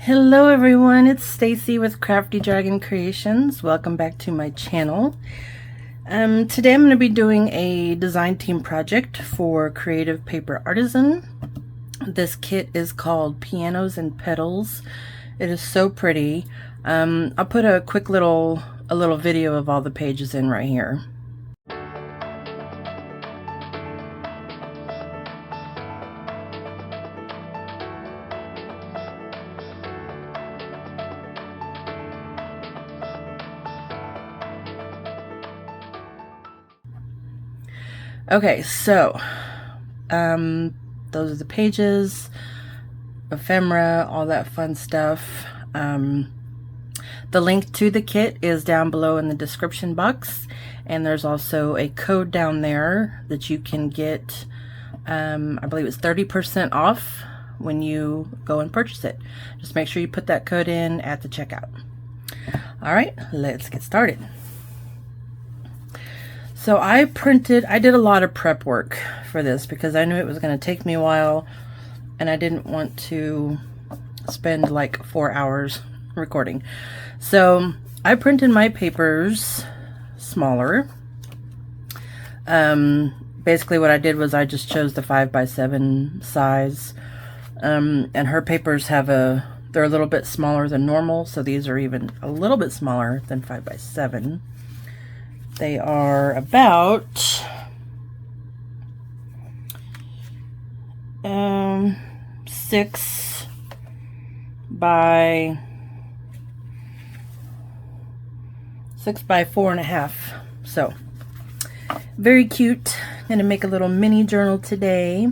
Hello everyone, it's Stacy with Crafty Dragon Creations. Welcome back to my channel. Today I'm going to be doing a design team project for Creative Paper Artisan. This kit is called Pianos and Petals. It is so pretty. I'll put a quick little video of all the pages in right here. Okay, so those are the pages, ephemera, all that fun stuff. The link to the kit is down below in the description box, and there's also a code down there that you can get, I believe it's 30% off when you go and purchase it. Just make sure you put that code in at the checkout. All right, let's get started. So I did a lot of prep work for this because I knew it was going to take me a while and I didn't want to spend like 4 hours recording. So I printed my papers smaller. Basically what I did was I just chose the 5x7 size. And her papers they're a little bit smaller than normal, so these are even a little bit smaller than 5x7. They are about 6 by 4.5. So very cute. I'm gonna make a little mini journal today.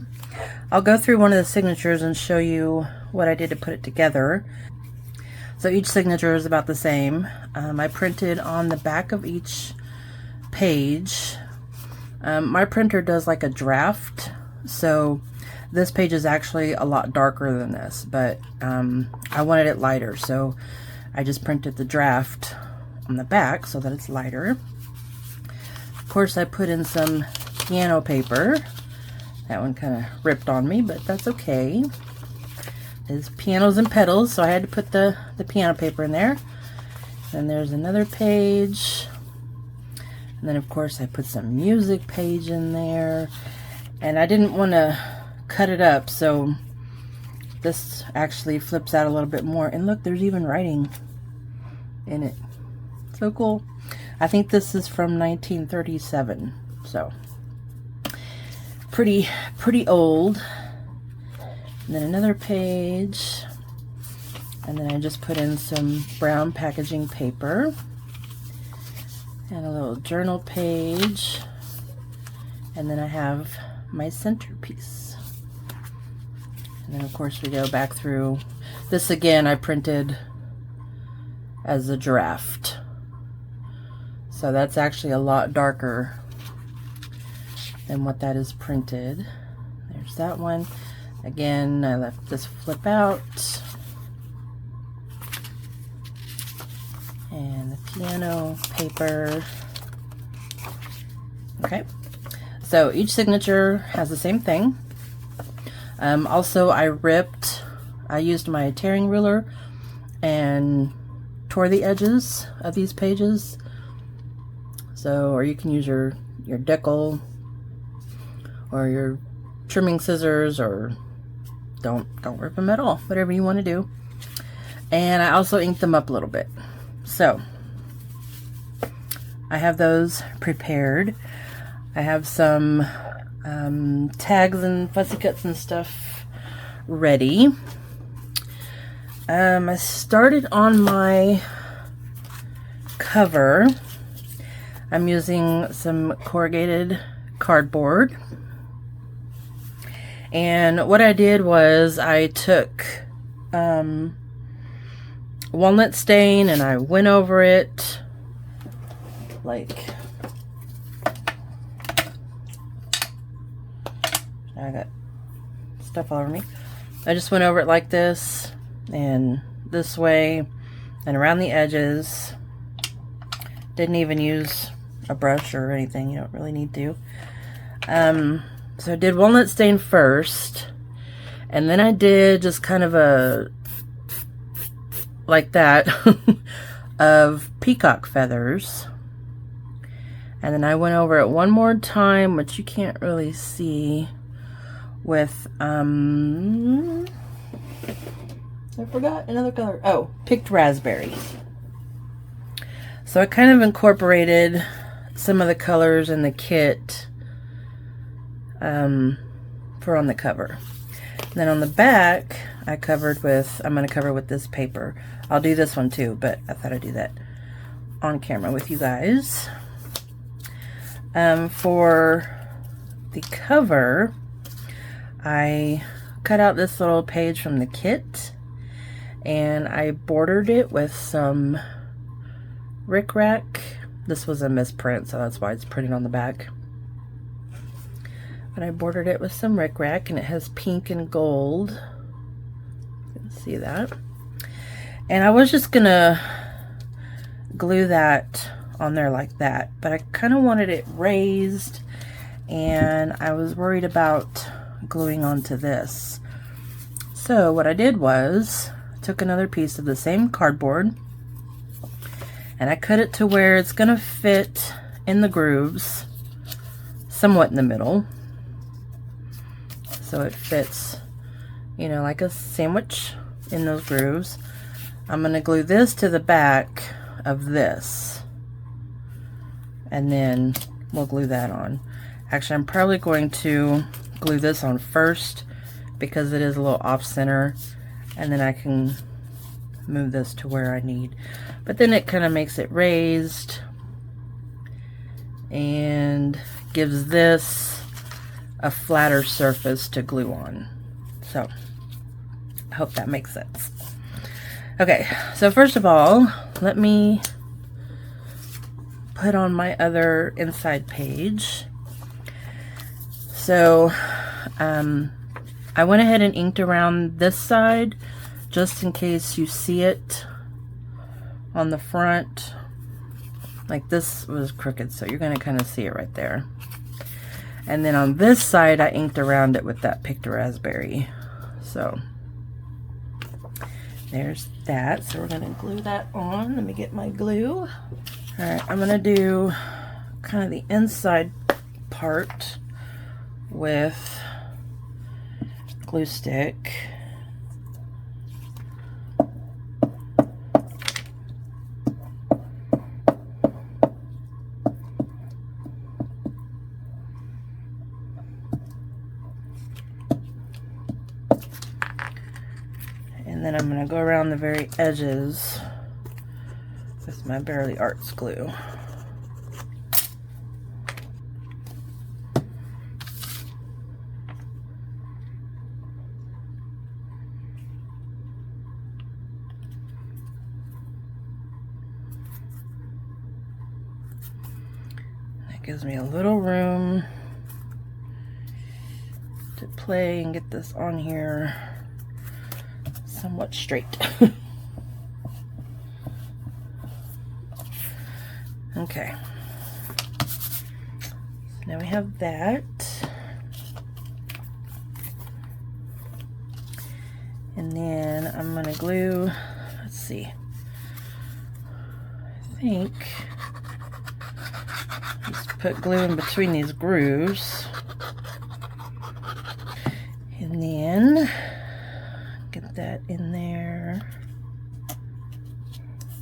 I'll go through one of the signatures and show you what I did to put it together. So each signature is about the same. I printed on the back of each page. My printer does like a draft, so this page is actually a lot darker than this, but I wanted it lighter, so I just printed the draft on the back so that it's lighter. Of course, I put in some piano paper. That one kind of ripped on me, but that's okay. It's pianos and petals, so I had to put the piano paper in there. Then there's another page. And then, of course, I put some music page in there. And I didn't want to cut it up, so this actually flips out a little bit more. And look, there's even writing in it. So cool. I think this is from 1937. So, pretty old. And then another page. And then I just put in some brown packaging paper. And a little journal page, and then I have my centerpiece. And then of course we go back through this again. I printed as a draft, so that's actually a lot darker than what that is printed. There's that one. Again, I left this flip out. And the piano paper. Okay, so each signature has the same thing. Also, I used my tearing ruler and tore the edges of these pages. So, or you can use your decal or your trimming scissors, or don't rip them at all, whatever you want to do. And I also inked them up a little bit. So I have those prepared. I have some tags and fussy cuts and stuff ready. I started on my cover. I'm using some corrugated cardboard. And what I did was I took walnut stain and I went over it like, I got stuff all over me. I just went over it like this and this way and around the edges. Didn't even use a brush or anything. You don't really need to. So I did walnut stain first, and then I did just kind of a like that of peacock feathers. And then I went over it one more time, which you can't really see, with, I forgot another color. Oh, picked raspberries. So I kind of incorporated some of the colors in the kit for on the cover. And then on the back, I'm going to cover with this paper. I'll do this one too, but I thought I'd do that on camera with you guys. For the cover, I cut out this little page from the kit and I bordered it with some rickrack. This was a misprint, so that's why it's printed on the back. But I bordered it with some rickrack, and it has pink and gold. You can see that. And I was just gonna glue that on there like that, but I kind of wanted it raised, and I was worried about gluing onto this. So what I did was took another piece of the same cardboard and I cut it to where it's gonna fit in the grooves, somewhat in the middle, so it fits, you know, like a sandwich in those grooves. I'm gonna glue this to the back of this, and then we'll glue that on. Actually, I'm probably going to glue this on first because it is a little off center, and then I can move this to where I need. But then it kind of makes it raised and gives this a flatter surface to glue on. So I hope that makes sense. Okay, so first of all, let me put on my other inside page. So I went ahead and inked around this side just in case you see it on the front. Like, this was crooked, so you're going to kind of see it right there. And then on this side I inked around it with that picked raspberry. So there's that. So we're going to glue that on. Let me get my glue. Alright, I'm going to do kind of the inside part with glue stick. And then I'm going to go around the very edges with my Barely Arts glue. That gives me a little room to play and get this on here somewhat straight. Okay, so now we have that, and then I'm going to glue, let's see, I think just put glue in between these grooves, and then get that in there.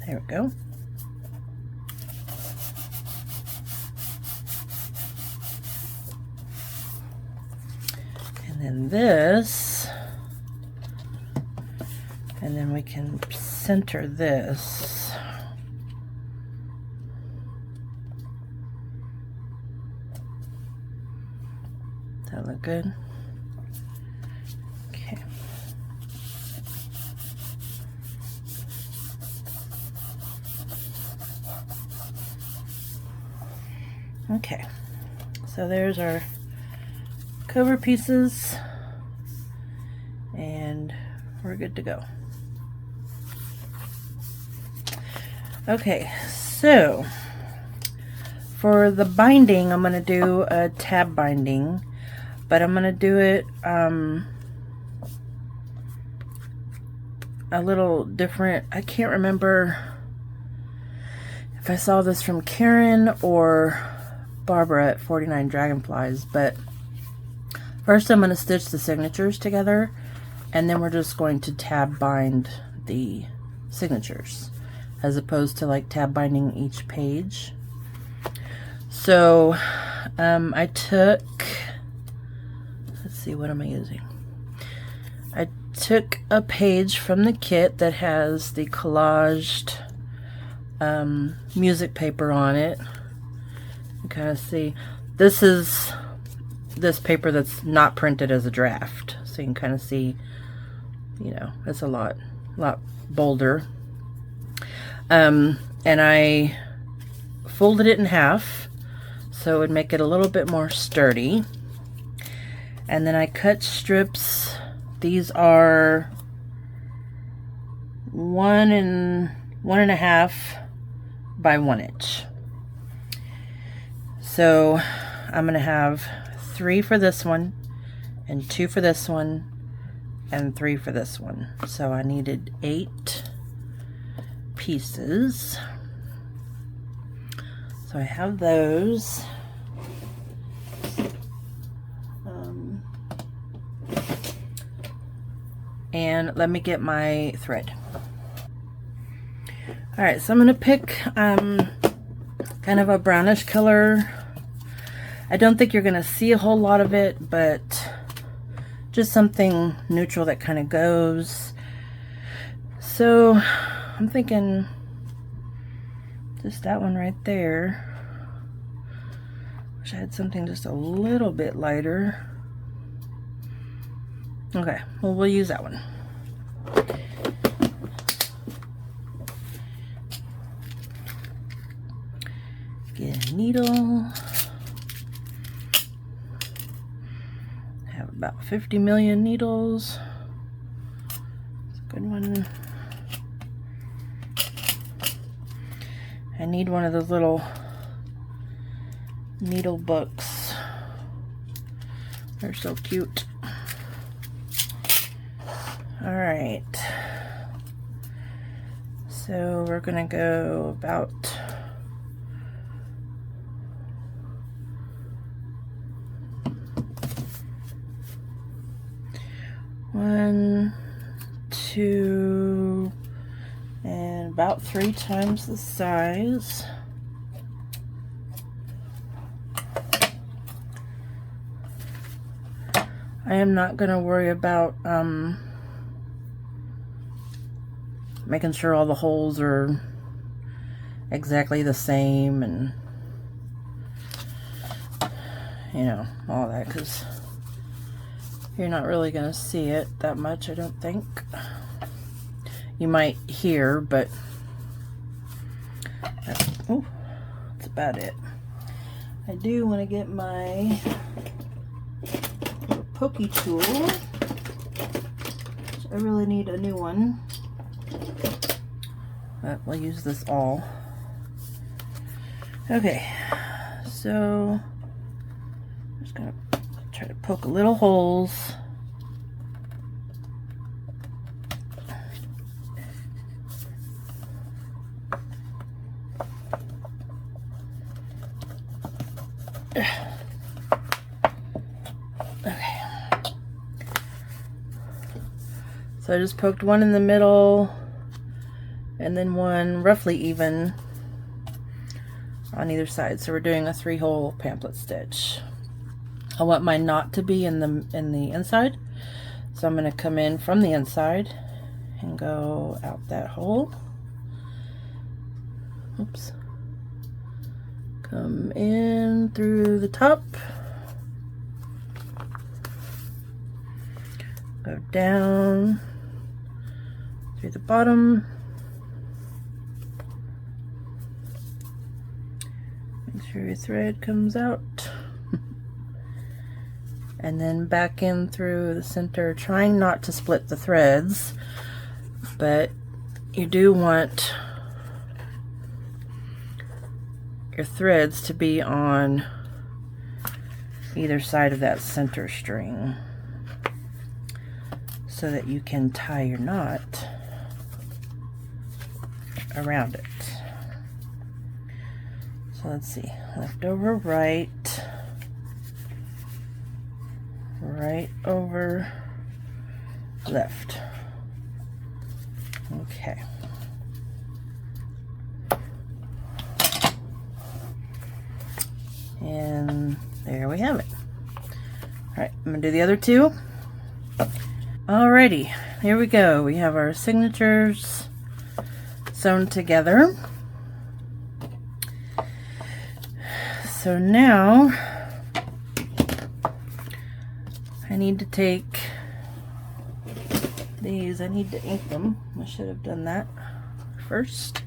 There we go. And then this, and then we can center this. Does that look good? Okay. Okay, so there's our cover pieces, and we're good to go. Okay, so for the binding, I'm going to do a tab binding, but I'm going to do it a little different. I can't remember if I saw this from Karin or Barbara at 49 Dragonflies, but first I'm going to stitch the signatures together, and then we're just going to tab bind the signatures as opposed to like tab binding each page. So I took, let's see, what am I using? I took a page from the kit that has the collaged music paper on it. You kind of see, this is this paper that's not printed as a draft, so you can kind of see, you know, it's a lot bolder. And I folded it in half so it would make it a little bit more sturdy, and then I cut strips. These are 1.5 by 1 inch. So I'm gonna have 3 for this one, and 2 for this one, and 3 for this one. So I needed 8 pieces. So I have those. And let me get my thread. Alright, so I'm going to pick kind of a brownish color. I don't think you're going to see a whole lot of it, but just something neutral that kind of goes. So I'm thinking just that one right there. Wish I had something just a little bit lighter. Okay, well, we'll use that one. Get a needle. Have about 50 million needles. It's a good one. I need one of those little needle books. They're so cute. All right, so we're gonna go about 1, 2, and about 3 times the size. I am not gonna worry about making sure all the holes are exactly the same, and you know, all that, because you're not really going to see it that much, I don't think. You might hear, but that's about it. I do want to get my pokey tool. I really need a new one, but we'll use this all. Okay, so I'm just gonna try to poke little holes. Okay, so I just poked one in the middle and then one roughly even on either side. So we're doing a 3-hole pamphlet stitch. I want my knot to be in the inside, so I'm going to come in from the inside and go out that hole. Oops. Come in through the top, go down through the bottom. Make sure your thread comes out. And then back in through the center, trying not to split the threads, but you do want your threads to be on either side of that center string so that you can tie your knot. around it. So let's see, left over right, right over left. Okay. And there we have it. All right, I'm gonna do the other two. Alrighty, here we go. We have our signatures sewn together. So now I need to take these, I need to ink them. I should have done that first.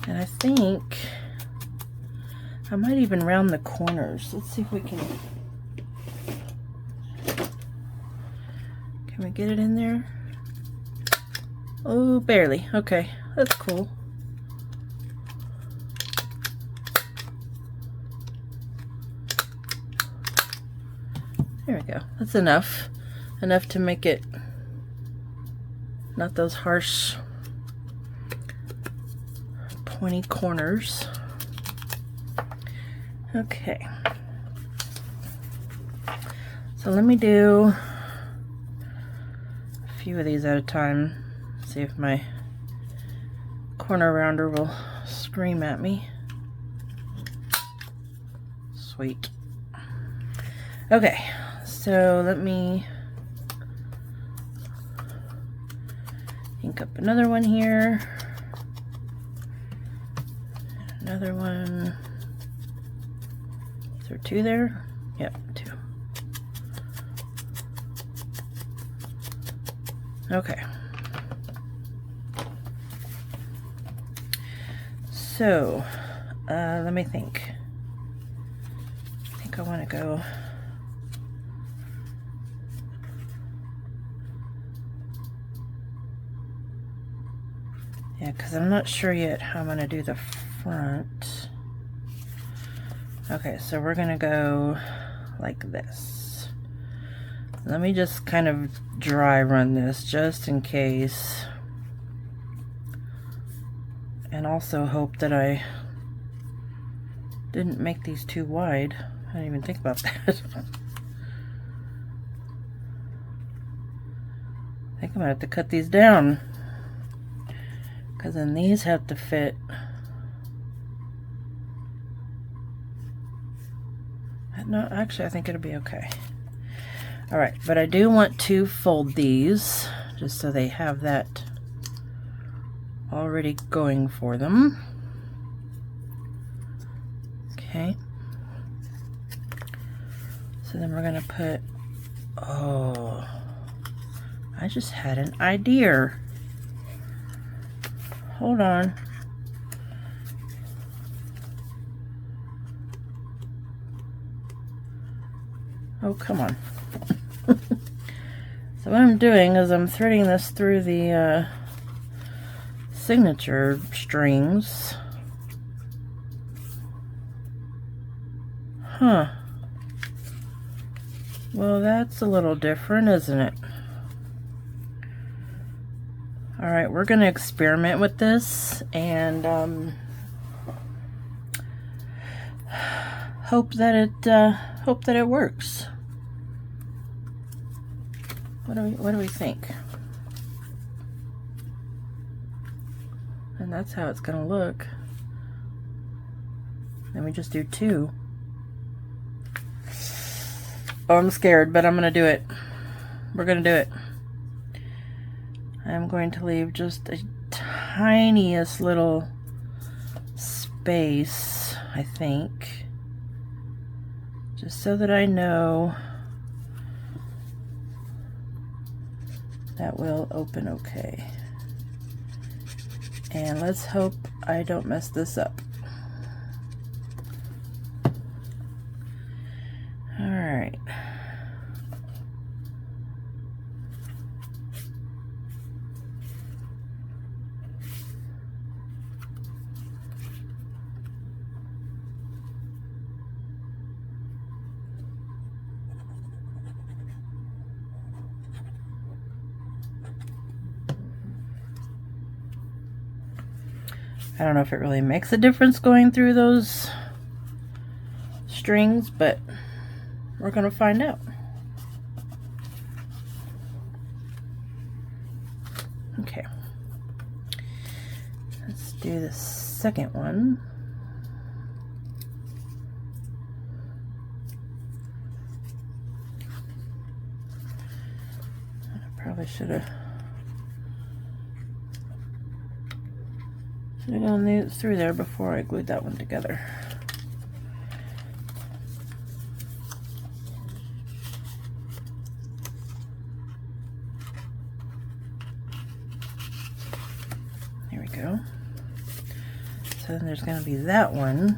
And I think I might even round the corners. Let's see if we can we get it in there? Oh, barely. Okay, that's cool. There we go. That's enough. Enough to make it not those harsh pointy corners. Okay. So let me do a few of these at a time. See if my corner rounder will scream at me. Sweet. Okay, so let me ink up another one here. Another one. Is there two there? Yep, two. Okay. So, let me think. I think I want to go. Yeah, because I'm not sure yet how I'm going to do the front. Okay, so we're going to go like this. Let me just kind of dry run this just in case. And also hope that I didn't make these too wide. I didn't even think about that. I think I'm going to have to cut these down. Because then these have to fit. No, actually I think it'll be okay. Alright, but I do want to fold these just so they have that already going for them. Okay. So then we're going to put, oh, I just had an idea. Hold on. Oh, come on. So what I'm doing is I'm threading this through the signature strings. Huh. Well, that's a little different, isn't it? Alright, we're going to experiment with this and hope that it works. What do we think? And that's how it's going to look. Then we just do two. Oh, I'm scared, but I'm going to do it. We're going to do it. I'm going to leave just a tiniest little space, I think. Just so that I know that will open okay. And let's hope I don't mess this up. All right. I don't know if it really makes a difference going through those strings, but we're gonna find out. Okay, let's do the second one. I probably should have gone through there before I glued that one together. There we go. So then there's going to be that one.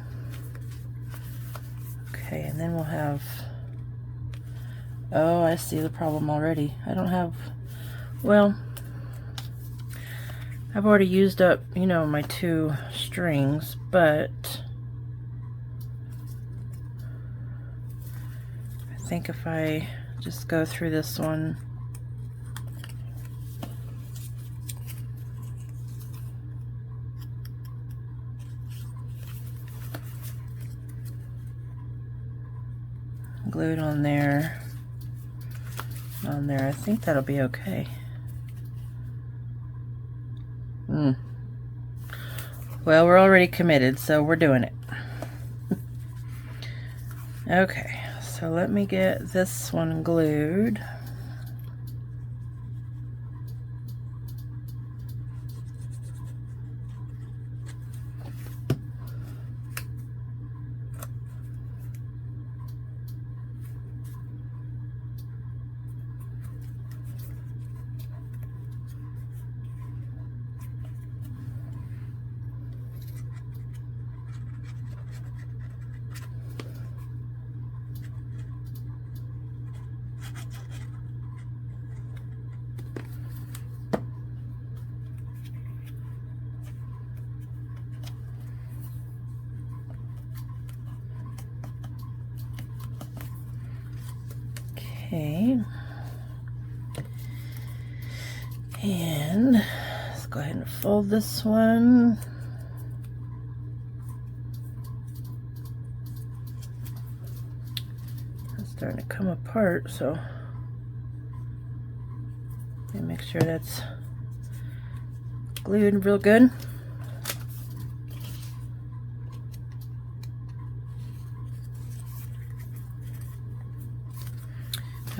Okay, and then we'll have, oh, I see the problem already. I don't have, well, I've already used up, you know, my 2 strings, but I think if I just go through this one, glue it on there, I think that'll be okay. Well, we're already committed, so we're doing it. Okay, so let me get this one glued. Okay, and let's go ahead and fold this one. It's starting to come apart, so let me make sure that's glued real good.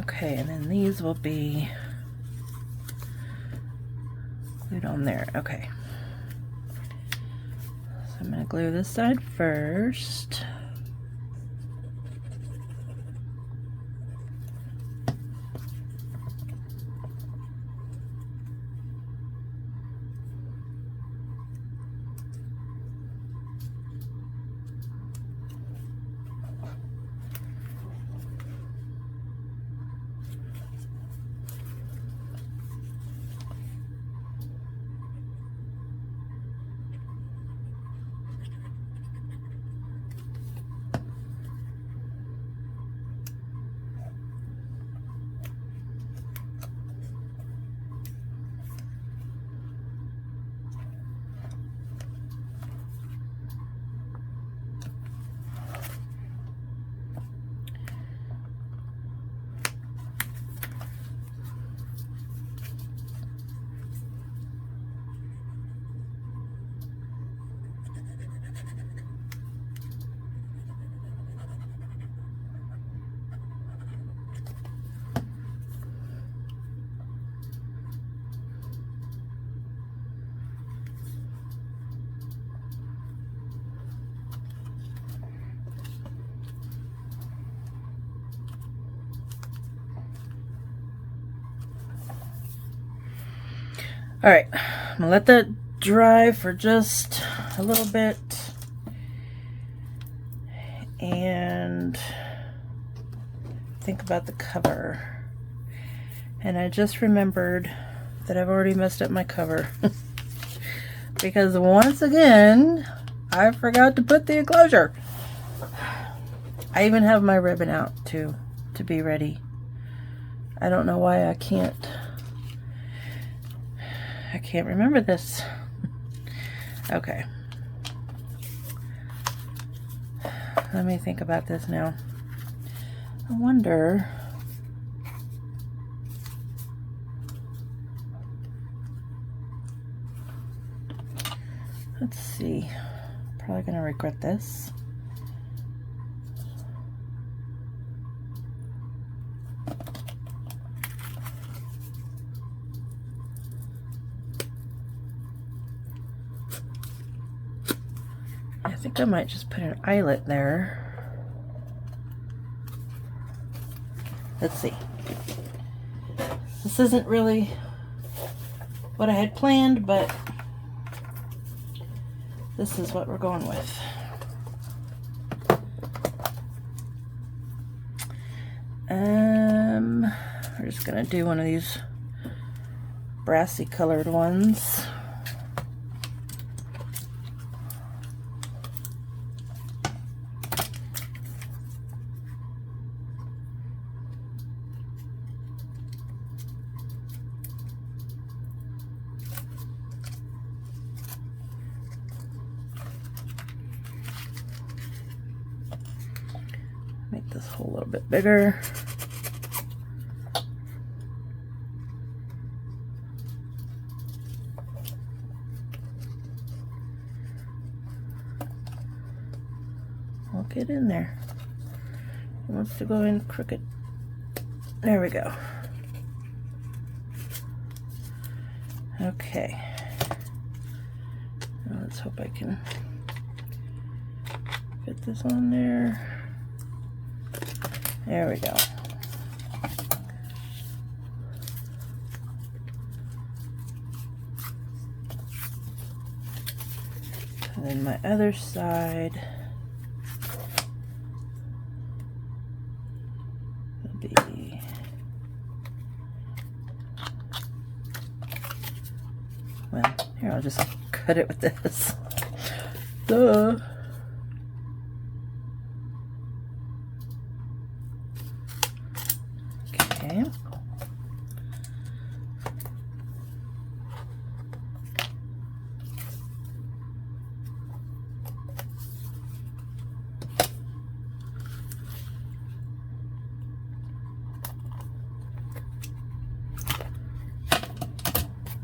Okay, and then these will be glued on there. Okay. So I'm going to glue this side first. All right, I'm gonna let that dry for just a little bit and think about the cover. And I just remembered that I've already messed up my cover because once again I forgot to put the enclosure. I even have my ribbon out to be ready. I don't know why I can't remember this. Okay, let me think about this now. I wonder, let's see, probably gonna regret this. I think I might just put an eyelet there. Let's see. This isn't really what I had planned, but this is what we're going with. We're just gonna do one of these brassy colored ones. Make this hole a little bit bigger. I'll get in there. It wants to go in crooked. There we go. Okay. Now let's hope I can fit this on there. There we go. And then my other side will be well, here I'll just cut it with this. Duh. Okay.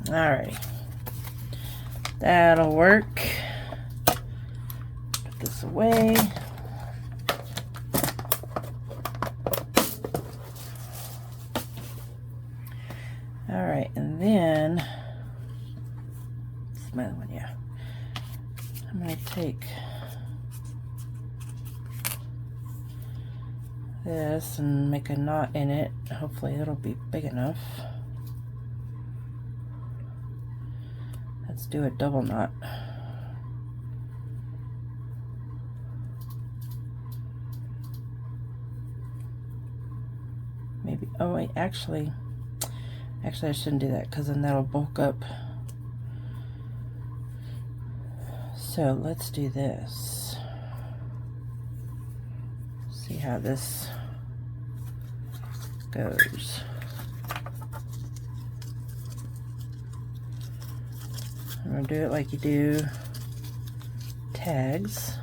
Alright, that'll work. Put this away. Alright, and then this is my other one, yeah. I'm going to take this and make a knot in it. Hopefully it'll be big enough. Let's do a double knot. Maybe, oh wait, actually I shouldn't do that because then that'll bulk up. So let's do this. See how this goes. I'm going to do it like you do tags.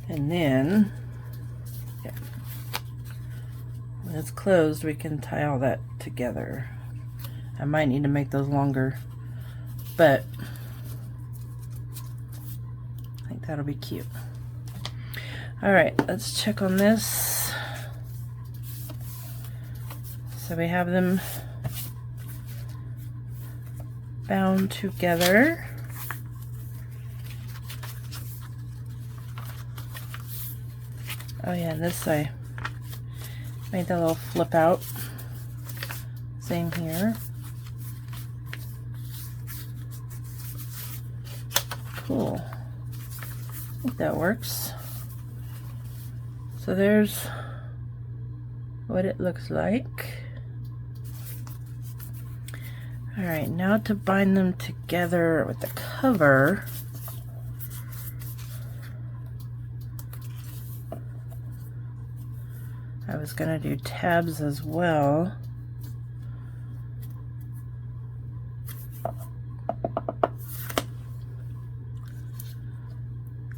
And then, yeah, when it's closed, we can tie all that together. I might need to make those longer, but I think that'll be cute. All right, let's check on this. So we have them bound together. Oh yeah, and this I made that little flip out. Same here. Cool. I think that works. So there's what it looks like. Alright, now to bind them together with the cover. I was going to do tabs as well.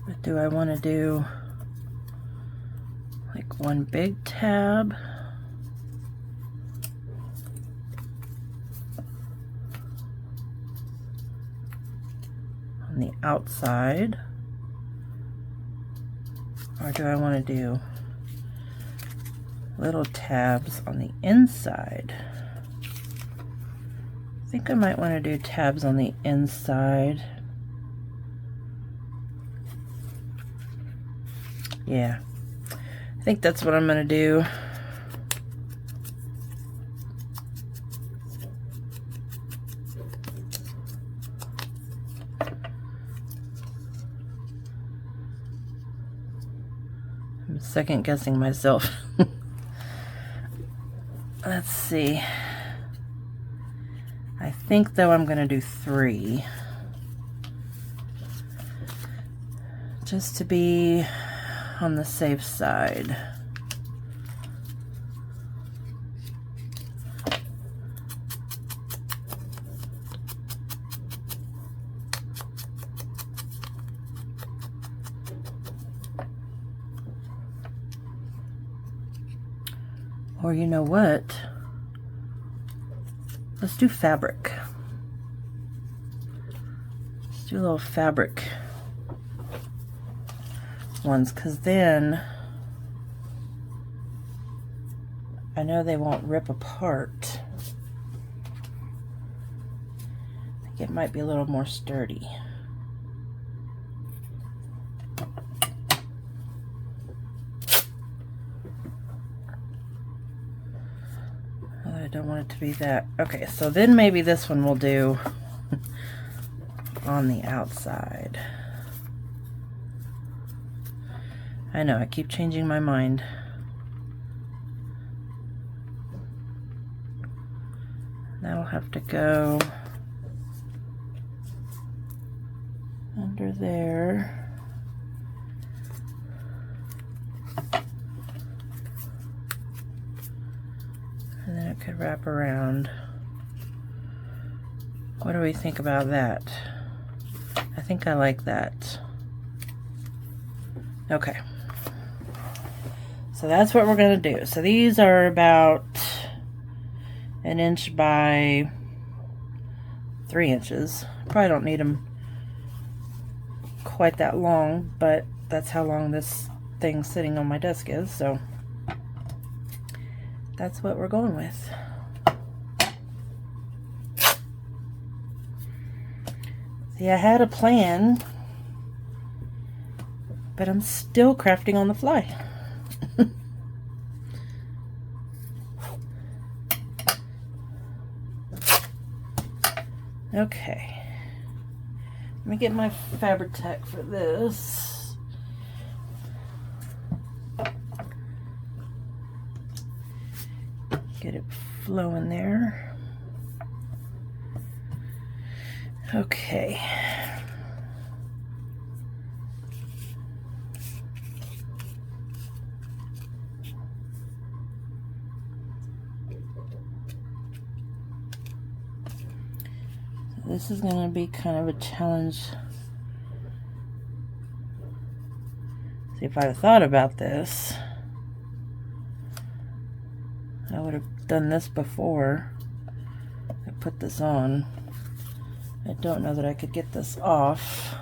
But do I want to do like one big tab? On the outside? Or do I want to do little tabs on the inside? I think I might want to do tabs on the inside. Yeah, I think that's what I'm going to do. I'm second guessing myself. Let's see. I think though I'm going to do 3. Just to be on the safe side. Or you know what? Let's do fabric. Let's do a little fabric ones, because then I know they won't rip apart. I think it might be a little more sturdy. I don't want it to be that. Okay, so then maybe this one will do on the outside. I know, I keep changing my mind. That'll have to go under there. And then it could wrap around. What do we think about that? I think I like that. Okay. So that's what we're going to do. So these are about 1 inch by 3 inches. Probably don't need them quite that long, but that's how long this thing sitting on my desk is. So that's what we're going with. See, I had a plan, but I'm still crafting on the fly. Okay, let me get my fabric tack for this. Get it flowing there. Okay. This is going to be kind of a challenge. See, if I'd have thought about this, I would have done this before I put this on. I don't know that I could get this off.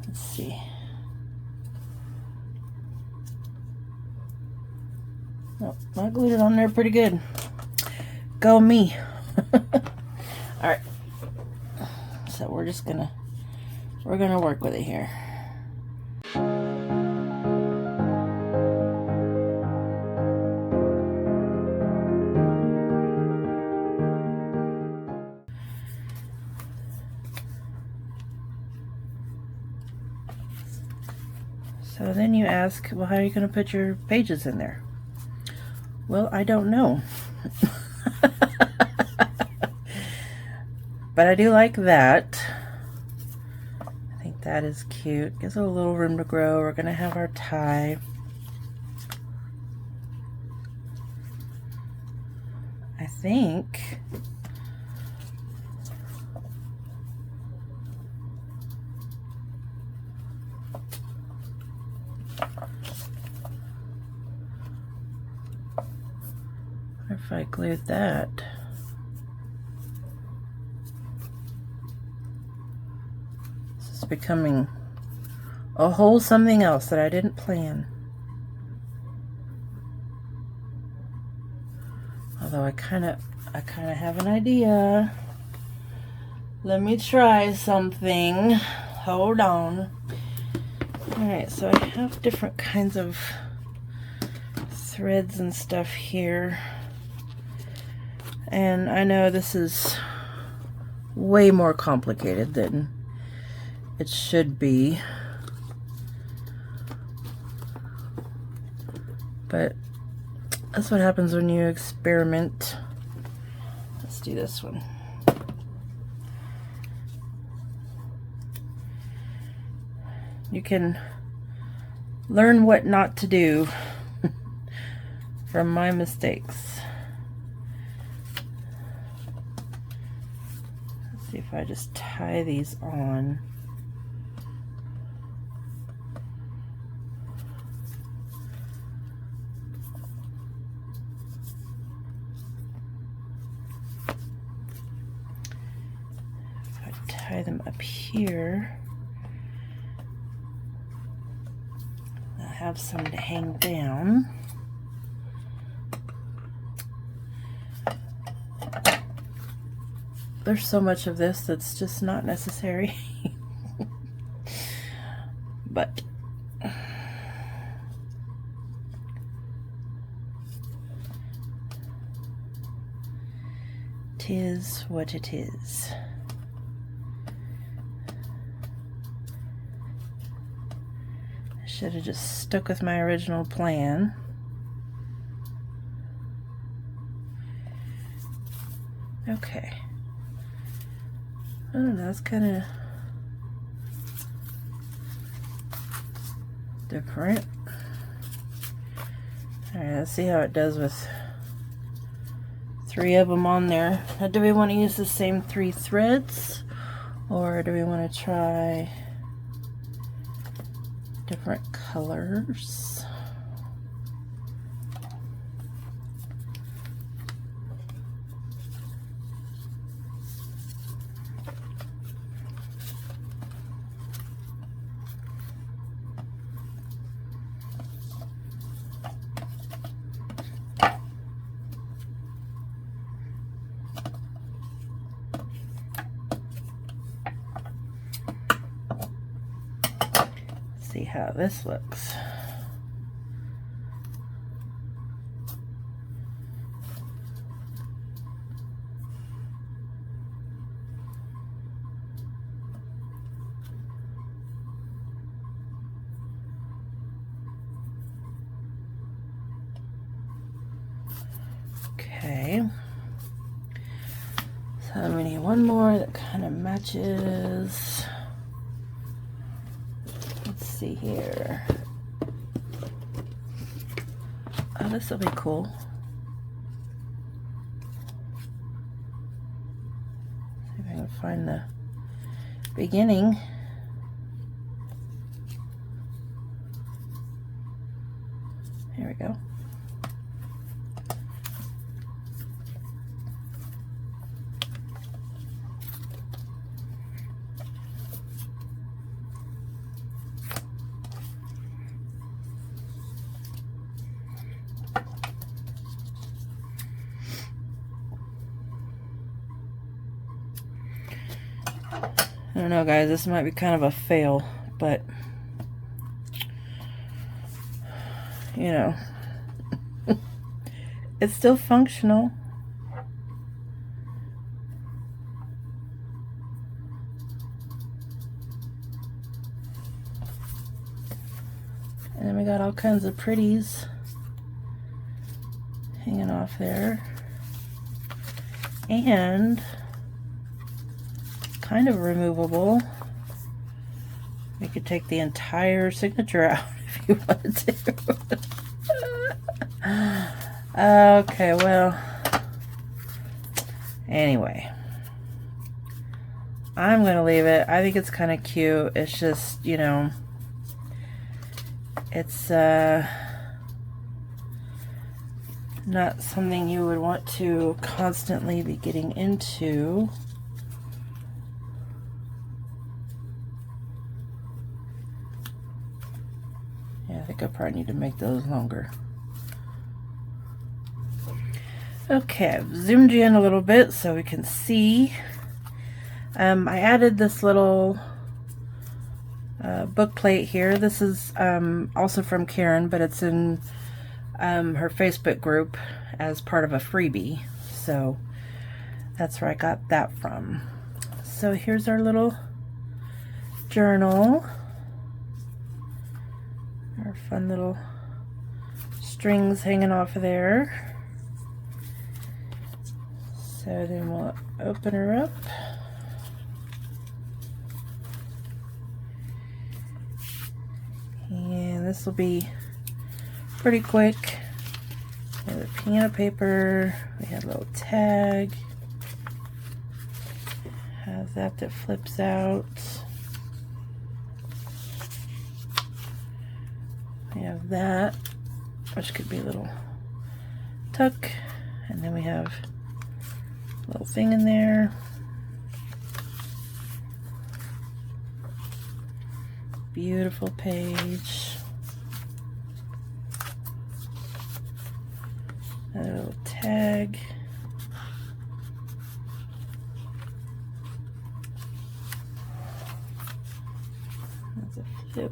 Let's see. Oh, I glued it on there pretty good. Go me. Alright. So we're gonna work with it here. then you ask, well, how are you going to put your pages in there? Well, I don't know. But I do like that. I think that is cute. Gives it a little room to grow. We're going to have our tie. I think if I glued that, this is becoming a whole something else that I didn't plan. Although I kind of have an idea. Let me try something. Hold on. Alright, so I have different kinds of threads and stuff here. And I know this is way more complicated than it should be. But that's what happens when you experiment. Let's do this one. You can learn what not to do from my mistakes. Let's see if I just tie these on. Tie them up here. I'll have some to hang down. There's so much of this that's just not necessary. But tis what it is. Should have just stuck with my original plan. Okay. I don't know, it's kind of different. Alright, let's see how it does with 3 of them on there. Now, do we want to use the same 3 threads, or do we want to try different colors? See how this looks. Okay. So we need one more that kind of matches. See here. Oh, this will be cool. See if I can find the beginning. Here we go. I don't know, guys, this might be kind of a fail, but you know, it's still functional. And we got all kinds of pretties hanging off there. And kind of removable. You could take the entire signature out if you wanted to. Okay, well, anyway, I'm gonna leave it. I think it's kind of cute. It's just, you know, it's not something you would want to constantly be getting into. Yeah, I think I probably need to make those longer. Okay, I've zoomed you in a little bit so we can see. I added this little book plate here. This is also from Karin, but it's in her Facebook group as part of a freebie. So that's where I got that from. So here's our little journal. Our fun little strings hanging off of there. So then we'll open her up. And this will be pretty quick. We have the piano paper. We have a little tag. Has that flips out. We have that, which could be a little tuck. And then we have a little thing in there. Beautiful page. A little tag. That's a flip.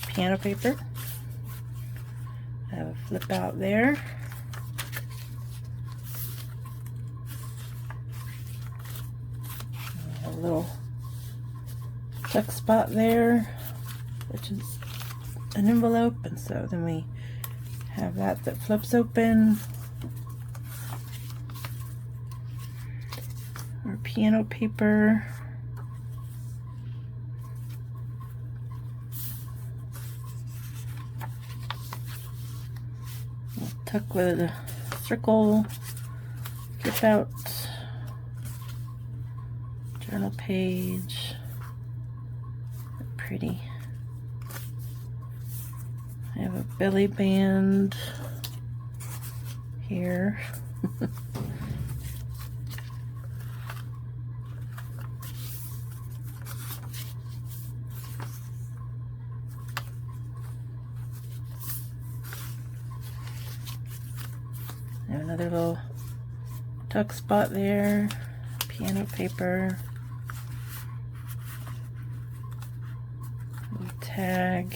Piano paper. I have a flip out there. A little tuck spot there, which is an envelope, and so then we have that flips open. Our piano paper. We'll tuck with a circle, flip out, journal page. Pretty. I have a belly band here. I have another little tuck spot there, piano paper, little tag.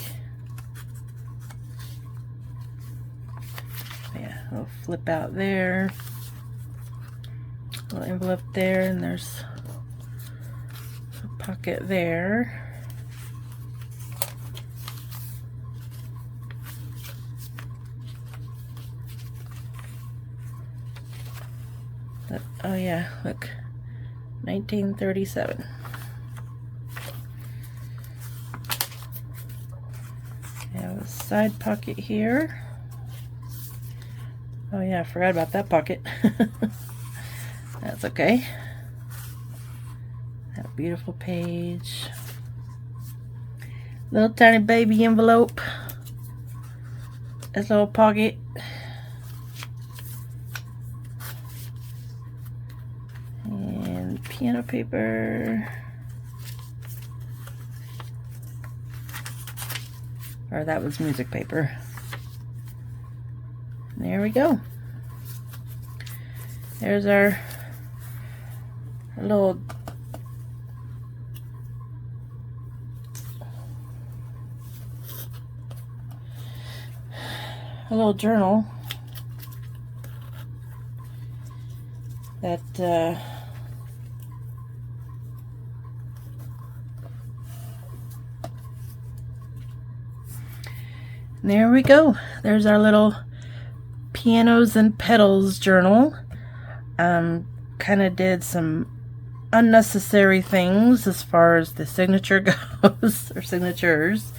Yeah, a little flip out there, a little envelope there, and there's a pocket there. Oh yeah, look, 1937. I have a side pocket here. Oh yeah, I forgot about that pocket. That's okay. That beautiful page. Little tiny baby envelope. This little pocket. And piano paper. Or that was music paper. There we go. There's our little journal that There we go. There's our little pianos and petals journal. Kind of did some unnecessary things as far as the signature goes, or signatures,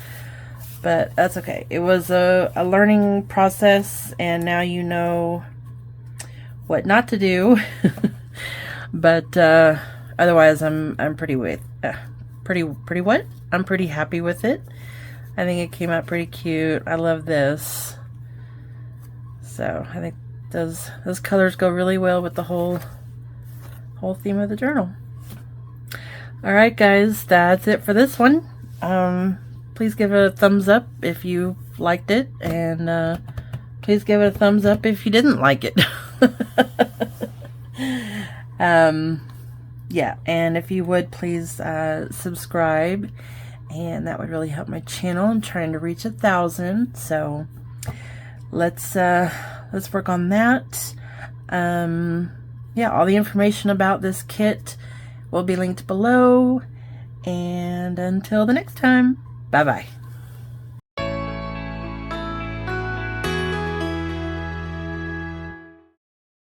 but that's okay. It was a learning process, and now you know what not to do. But otherwise, I'm pretty what? I'm pretty happy with it. I think it came out pretty cute. I love this. So I think those colors go really well with the whole theme of the journal. Alright guys, that's it for this one. Please give it a thumbs up if you liked it, and please give it a thumbs up if you didn't like it. Yeah, and if you would, please subscribe, and that would really help my channel. I'm trying to reach 1,000, so let's work on that. Yeah, all the information about this kit will be linked below, and until the next time, bye bye.